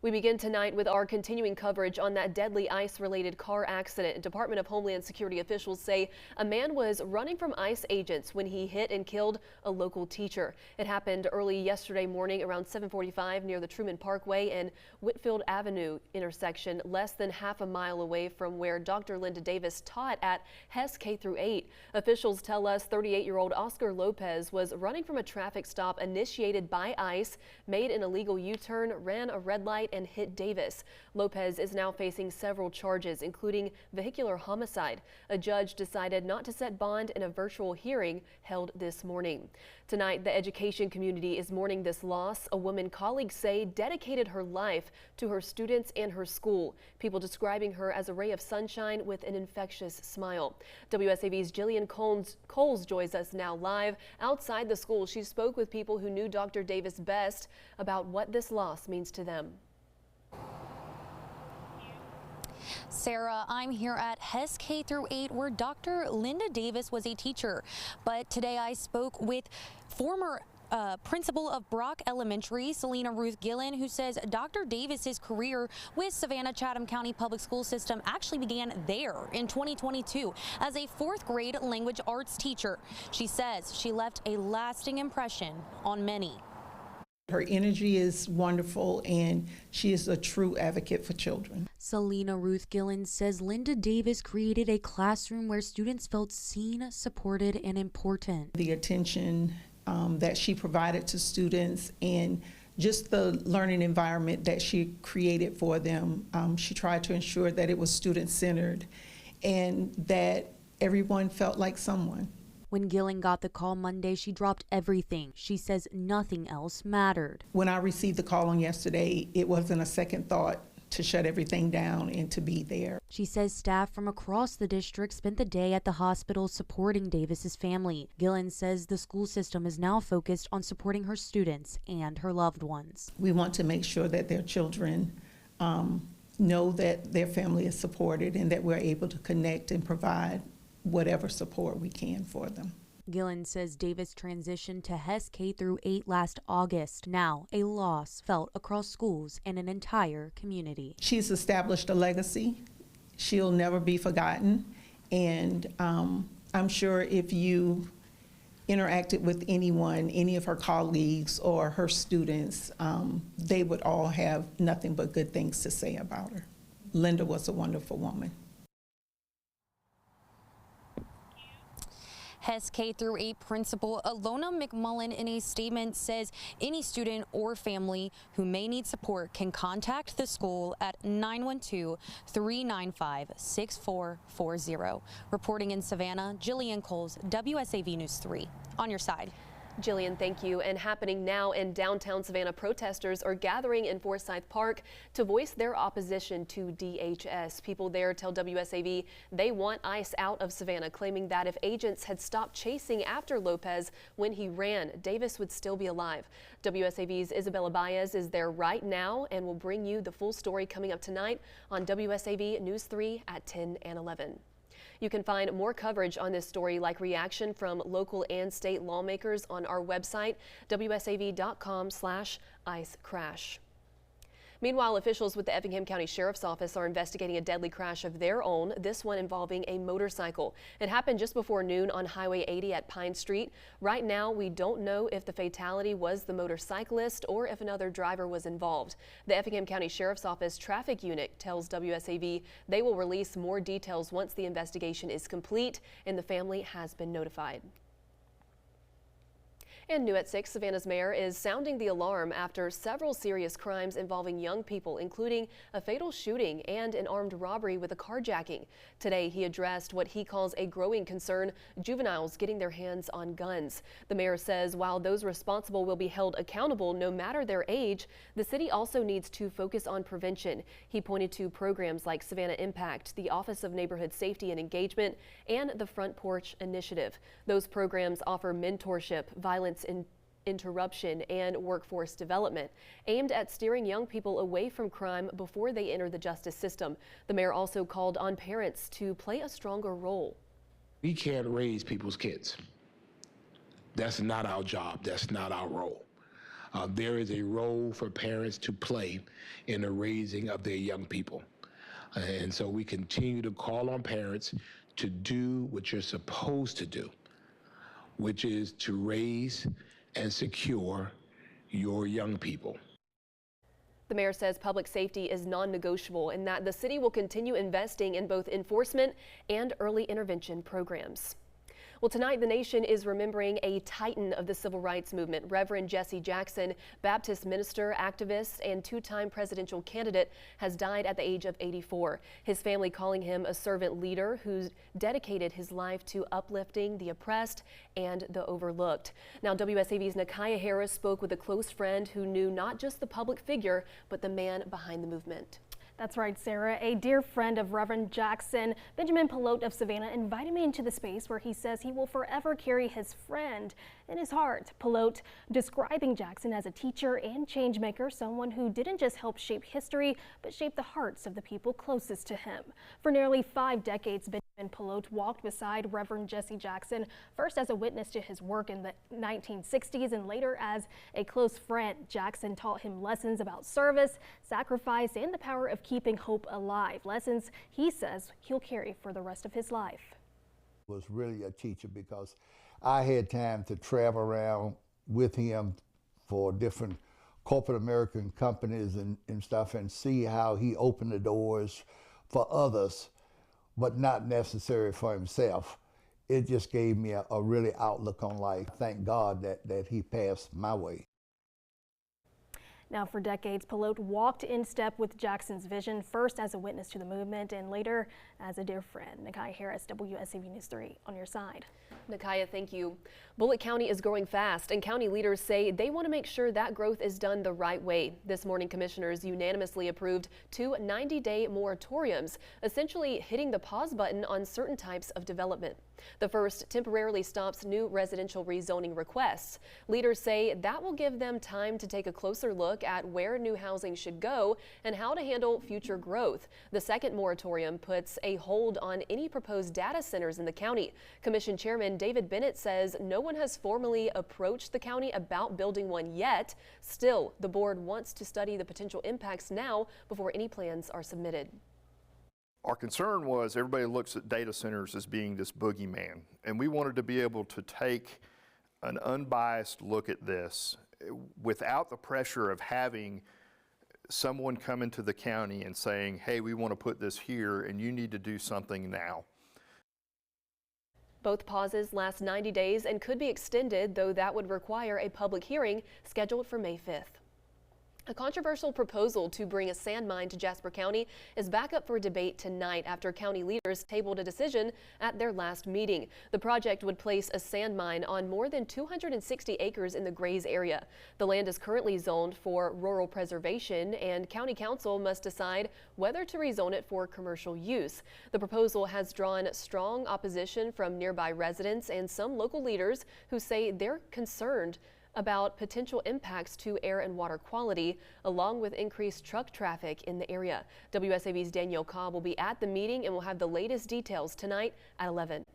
We begin tonight with our continuing coverage on that deadly ICE-related car accident. Department of Homeland Security officials say a man was running from ICE agents when he hit and killed a local teacher. It happened early yesterday morning around 7:45 near the Truman Parkway and Whitfield Avenue intersection, less than half a mile away from where Dr. Linda Davis taught at Hess K-8. Officials tell us 38-year-old Oscar Lopez was running from a traffic stop initiated by ICE, made an illegal U-turn, ran a red light, and hit Davis. Lopez is now facing several charges, including vehicular homicide. A judge decided not to set bond in a virtual hearing held this morning. Tonight, the education community is mourning this loss. A woman colleagues say dedicated her life to her students and her school. People describing her as a ray of sunshine with an infectious smile. WSAV's Jillian Coles joins us now live outside the school. She spoke with people who knew Dr. Davis best about what this loss means to them. Sarah, I'm here at Hess K-8 where Dr. Linda Davis was a teacher. But today I spoke with former principal of Brock Elementary, Selena Ruth Gillen, who says Dr. Davis's career with Savannah Chatham County Public School System actually began there in 2022 as a fourth grade language arts teacher. She says she left a lasting impression on many. Her energy is wonderful, and she is a true advocate for children. Selena Ruth Gillen says Linda Davis created a classroom where students felt seen, supported, and important. The attention that she provided to students and just the learning environment that she created for them, she tried to ensure that it was student-centered and that everyone felt like someone. When Gillen got the call Monday, she dropped everything. She says nothing else mattered. When I received the call on yesterday, it wasn't a second thought to shut everything down and to be there. She says staff from across the district spent the day at the hospital supporting Davis's family. Gillen says the school system is now focused on supporting her students and her loved ones. We want to make sure that their children know that their family is supported and that we're able to connect and provide whatever support we can for them. Gillen says Davis transitioned to Hess K-8 last August. Now, a loss felt across schools and an entire community. She's established a legacy. She'll never be forgotten. And I'm sure if you interacted with anyone, any of her colleagues or her students, they would all have nothing but good things to say about her. Linda was a wonderful woman. Hess K-8 principal Alona McMullen in a statement says any student or family who may need support can contact the school at 912-395-6440. Reporting in Savannah, Jillian Coles, WSAV News 3. On your side. Jillian, thank you. And happening now in downtown Savannah, protesters are gathering in Forsyth Park to voice their opposition to DHS. People there tell WSAV they want ICE out of Savannah, claiming that if agents had stopped chasing after Lopez when he ran, Davis would still be alive. WSAV's Isabella Baez is there right now and will bring you the full story coming up tonight on WSAV News 3 at 10 and 11. You can find more coverage on this story, like reaction from local and state lawmakers, on our website, wsav.com/icecrash. Meanwhile, officials with the Effingham County Sheriff's Office are investigating a deadly crash of their own, this one involving a motorcycle. It happened just before noon on Highway 80 at Pine Street. Right now, we don't know if the fatality was the motorcyclist or if another driver was involved. The Effingham County Sheriff's Office Traffic Unit tells WSAV they will release more details once the investigation is complete and the family has been notified. And new at 6, Savannah's mayor is sounding the alarm after several serious crimes involving young people, including a fatal shooting and an armed robbery with a carjacking. Today, he addressed what he calls a growing concern, juveniles getting their hands on guns. The mayor says while those responsible will be held accountable no matter their age, the city also needs to focus on prevention. He pointed to programs like Savannah Impact, the Office of Neighborhood Safety and Engagement, and the Front Porch Initiative. Those programs offer mentorship, violence interruption, and workforce development aimed at steering young people away from crime before they enter the justice system. The mayor also called on parents to play a stronger role. We can't raise people's kids. That's not our job. That's not our role. There is a role for parents to play in the raising of their young people. And so we continue to call on parents to do what you're supposed to do, which is to raise and secure your young people. The mayor says public safety is non-negotiable and that the city will continue investing in both enforcement and early intervention programs. Well, tonight the nation is remembering a titan of the civil rights movement, Reverend Jesse Jackson, Baptist minister, activist, and two-time presidential candidate, has died at the age of 84. His family calling him a servant leader who's dedicated his life to uplifting the oppressed and the overlooked. Now, WSAV's Nakaya Harris spoke with a close friend who knew not just the public figure, but the man behind the movement. That's right, Sarah. A dear friend of Reverend Jackson, Benjamin Bulloch of Savannah, invited me into the space where he says he will forever carry his friend in his heart. Bulloch describing Jackson as a teacher and change maker, someone who didn't just help shape history, but shape the hearts of the people closest to him. For nearly 5 decades, Benjamin Bulloch walked beside Reverend Jesse Jackson, first as a witness to his work in the 1960s and later as a close friend. Jackson taught him lessons about service, sacrifice, and the power of keeping hope alive. Lessons he says he'll carry for the rest of his life. Was really a teacher because I had time to travel around with him for different corporate American companies and stuff and see how he opened the doors for others, but not necessarily for himself. It just gave me a really outlook on life. Thank God that he passed my way. Now, for decades, Bulloch walked in step with Jackson's vision, first as a witness to the movement and later as a dear friend. Nakaya Harris, WSAV News 3, on your side. Nakaya, thank you. Bulloch County is growing fast, and county leaders say they want to make sure that growth is done the right way. This morning, commissioners unanimously approved 2 90-day moratoriums, essentially hitting the pause button on certain types of development. The first temporarily stops new residential rezoning requests. Leaders say that will give them time to take a closer look at where new housing should go and how to handle future growth. The second moratorium puts a hold on any proposed data centers in the county. Commission Chairman David Bennett says no one has formally approached the county about building one yet. Still, the board wants to study the potential impacts now before any plans are submitted. Our concern was everybody looks at data centers as being this boogeyman, and we wanted to be able to take an unbiased look at this without the pressure of having someone come into the county and saying, hey, we want to put this here and you need to do something now. Both pauses last 90 days and could be extended, though that would require a public hearing scheduled for May 5th. A controversial proposal to bring a sand mine to Jasper County is back up for debate tonight after county leaders tabled a decision at their last meeting. The project would place a sand mine on more than 260 acres in the Grays area. The land is currently zoned for rural preservation, and county council must decide whether to rezone it for commercial use. The proposal has drawn strong opposition from nearby residents and some local leaders who say they're concerned about potential impacts to air and water quality, along with increased truck traffic in the area. WSAV's Danielle Cobb will be at the meeting and will have the latest details tonight at 11.